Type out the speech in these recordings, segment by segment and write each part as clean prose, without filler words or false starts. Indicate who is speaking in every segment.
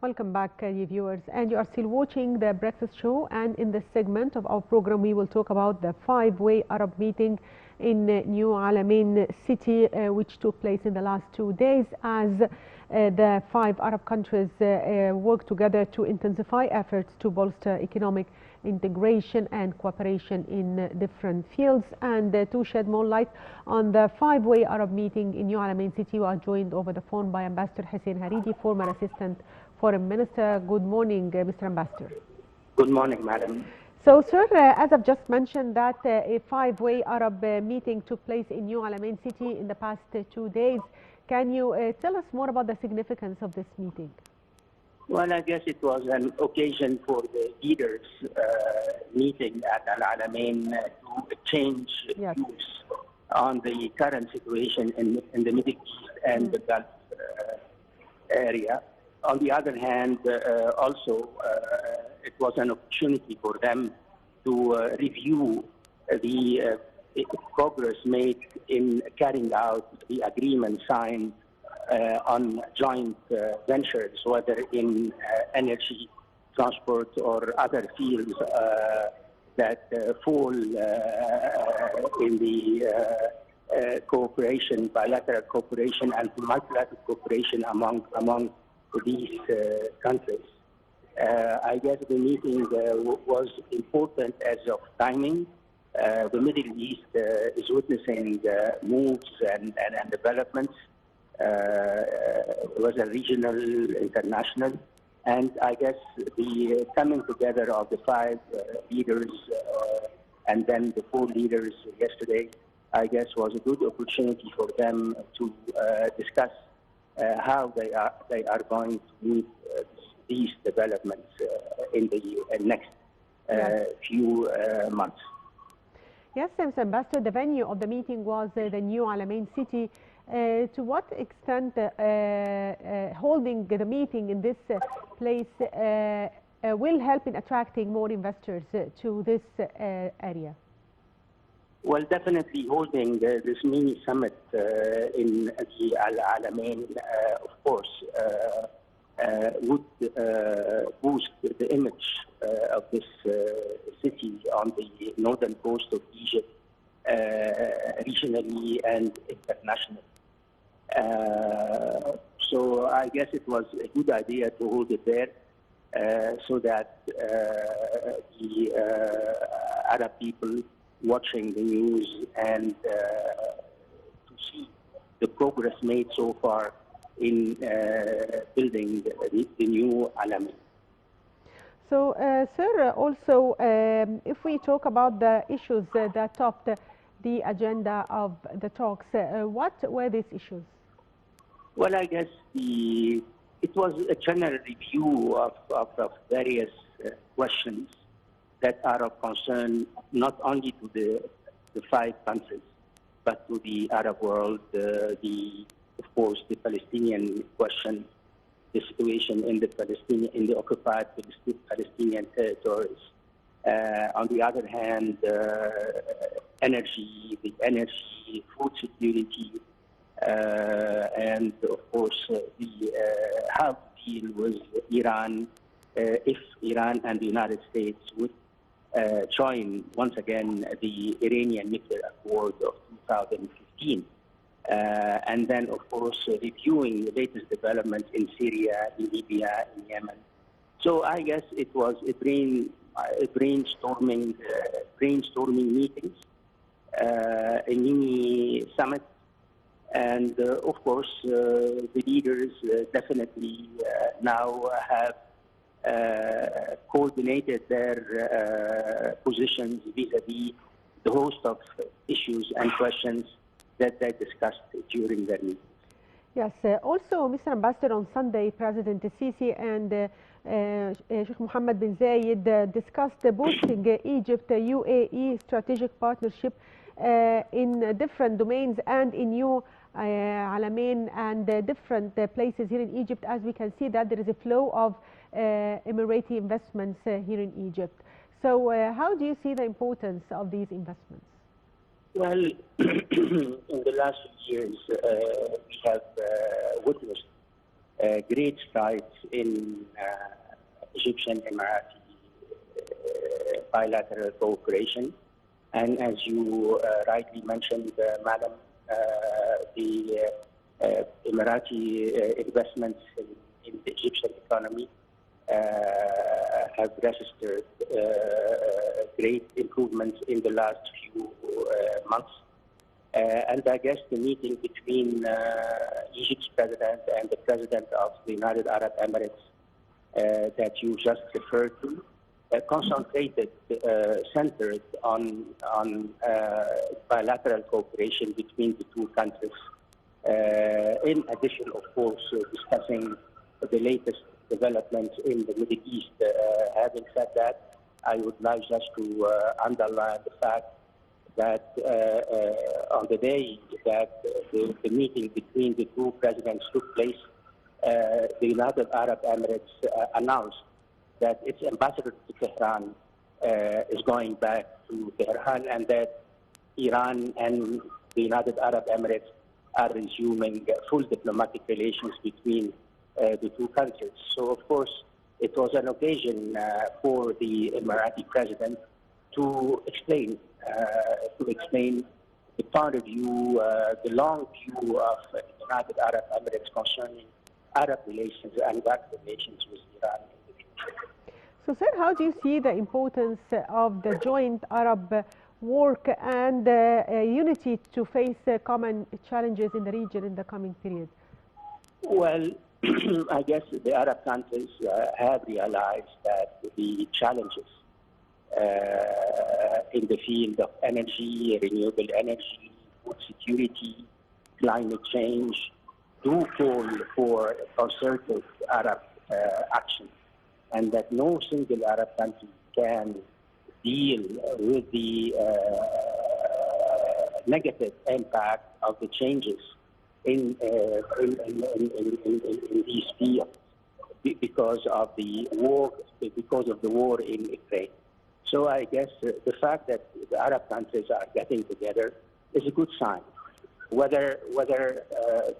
Speaker 1: Welcome back, you viewers. And you are still watching the Breakfast Show. And in this segment of our program, we will talk about the five-way Arab meeting in New Alamein city, which took place in the last 2 days as the 5 Arab countries work together to intensify efforts to bolster economic integration and cooperation in different fields. And to shed more light on the five-way Arab meeting in New Alamein city, we are joined over the phone by Ambassador Hussein Hareidi, former Assistant Foreign Minister. Good morning, Mr. Ambassador.
Speaker 2: Good morning, Madam.
Speaker 1: So, sir, as I've just mentioned that a five-way Arab meeting took place in New Alamein city in the past 2 days. Can you tell us more about the significance of this meeting?
Speaker 2: Well, I guess it was an occasion for the leaders meeting at Al Alamein to exchange views on the current situation in the Middle East and the Gulf area. On the other hand, also, it was an opportunity for them to review the progress made in carrying out the agreement signed on joint ventures, whether in energy, transport, or other fields that fall in the cooperation, bilateral cooperation, and multilateral cooperation among these countries. I guess the meeting was important as of timing. The Middle East is witnessing moves and developments. It was a regional, international, and I guess the coming together of the 5 leaders and then the 4 leaders yesterday, I guess, was a good opportunity for them to discuss how they are going to meet these developments in the next few months.
Speaker 1: Yes, Mr. Ambassador, the venue of the meeting was the New Alamein city. To what extent holding the meeting in this place will help in attracting more investors to this area?
Speaker 2: Well, definitely holding this mini summit in the Al Alamein, of course, would boost the image of this city on the northern coast of Egypt, regionally and internationally. So I guess it was a good idea to hold it there so that the Arab people watching the news and to see the progress made so far in building the new Alamein.
Speaker 1: So, sir, also, if we talk about the issues that topped the agenda of the talks, what were these issues?
Speaker 2: Well, I guess it was a general review of various questions that are of concern not only to the 5 countries, but to the Arab world, of course, the Palestinian question, the situation in the occupied Palestinian territories. On the other hand, energy, food security, and of course, how to deal with Iran if Iran and the United States would join once again the Iranian nuclear accord of 2015. And then, of course, reviewing the latest developments in Syria, in Libya, in Yemen. So I guess it was a brainstorming meetings, a mini summit, and of course, the leaders definitely now have coordinated their positions vis-a-vis the host of issues and questions that they discussed during their meetings.
Speaker 1: Yes. Also, Mr. Ambassador, on Sunday, President Sisi and Sheikh Mohammed bin Zayed discussed boosting Egypt-UAE strategic partnership in different domains and in New Alamein and different places here in Egypt, as we can see that there is a flow of Emirati investments here in Egypt. So how do you see the importance of these investments?
Speaker 2: Well, in the last few years, we have witnessed great strides in Egyptian Emirati bilateral cooperation. And as you rightly mentioned, Madam, the Emirati investments in the Egyptian economy have registered great improvements in the last few months. And I guess the meeting between Egypt's president and the president of the United Arab Emirates that you just referred to concentrated, centered on bilateral cooperation between the two countries. In addition, of course, discussing the latest developments in the Middle East. Having said that, I would like just to underline the fact that on the day that the meeting between the two presidents took place, the United Arab Emirates announced that its ambassador to Tehran is going back to Tehran, and that Iran and the United Arab Emirates are resuming full diplomatic relations between the two countries. So, of course, it was an occasion for the Emirati president to explain the point of view, the long view of the United Arab Emirates concerning Arab relations and Gulf relations with Iran in the future.
Speaker 1: So, sir, how do you see the importance of the joint Arab work and unity to face common challenges in the region in the coming period?
Speaker 2: Well, I guess the Arab countries have realized that the challenges in the field of energy, renewable energy, food security, climate change do call for concerted Arab action, and that no single Arab country can deal with the negative impact of the changes in these fields because of the war in Ukraine. So I guess the fact that the Arab countries are getting together is a good sign. Whether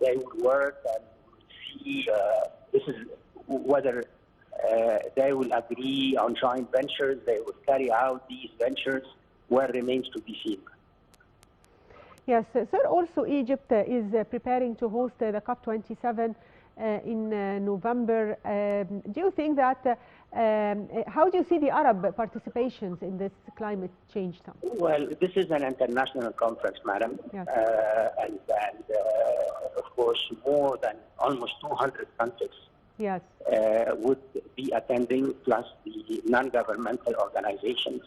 Speaker 2: they will work and see whether they will agree on joint ventures, they will carry out these ventures, well, remains to be seen.
Speaker 1: Yes, sir. Also, Egypt is preparing to host the COP27 in November. Do you think that, how do you see the Arab participations in this climate change summit?
Speaker 2: Well, this is an international conference, madam. Yes. And of course, more than almost 200 countries yes. Would be attending, plus the non-governmental organizations.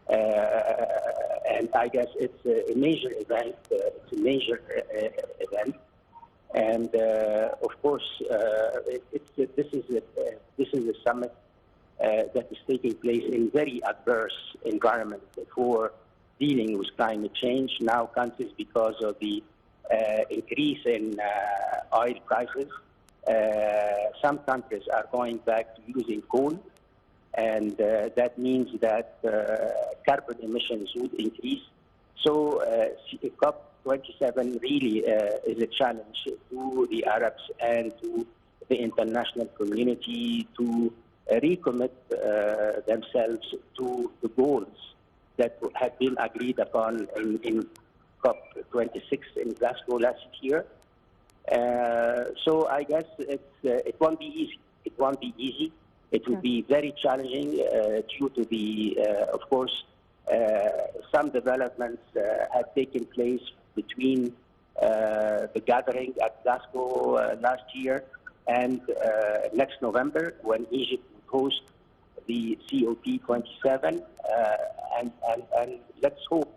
Speaker 2: And I guess it's a major event. And of course, this is a summit that is taking place in very adverse environment for dealing with climate change. Now, countries, because of the increase in oil prices, some countries are going back to using coal. And that means that carbon emissions would increase. So COP27 really is a challenge to the Arabs and to the international community to recommit themselves to the goals that have been agreed upon in COP26 in Glasgow last year. So I guess it won't be easy. It won't be easy. It will be very challenging due to the, of course, some developments have taken place between the gathering at Glasgow last year and next November, when Egypt will host the COP27. And let's hope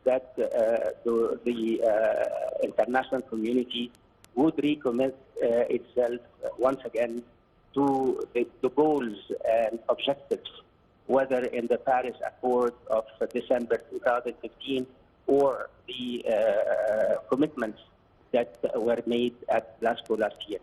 Speaker 2: that the international community would recommit itself once again to the goals and objectives, whether in the Paris Accord of December 2015 or the commitments that were made at Glasgow last year.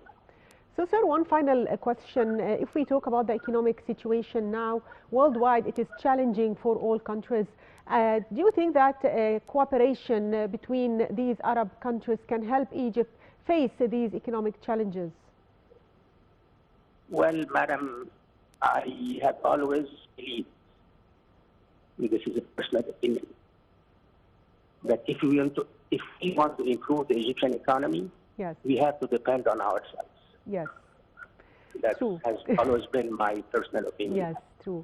Speaker 1: So, sir, one final question. If we talk about the economic situation now worldwide, it is challenging for all countries. Do you think that cooperation between these Arab countries can help Egypt face these economic challenges?
Speaker 2: Well, Madam, I have always believed, this is a personal opinion, that if we want to improve the Egyptian economy,
Speaker 1: yes,
Speaker 2: we have to depend on ourselves.
Speaker 1: yes,
Speaker 2: That
Speaker 1: true.
Speaker 2: has always been my personal opinion.
Speaker 1: Yes, true.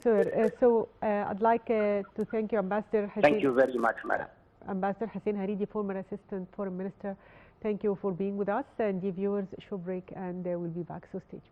Speaker 1: Sir, I'd like to thank you, Ambassador Hussein.
Speaker 2: Thank you very much, Madam.
Speaker 1: Ambassador Hussein Hareidi, former Assistant Foreign Minister. Thank you for being with us, and the viewers should break, and we'll be back. So stay tuned.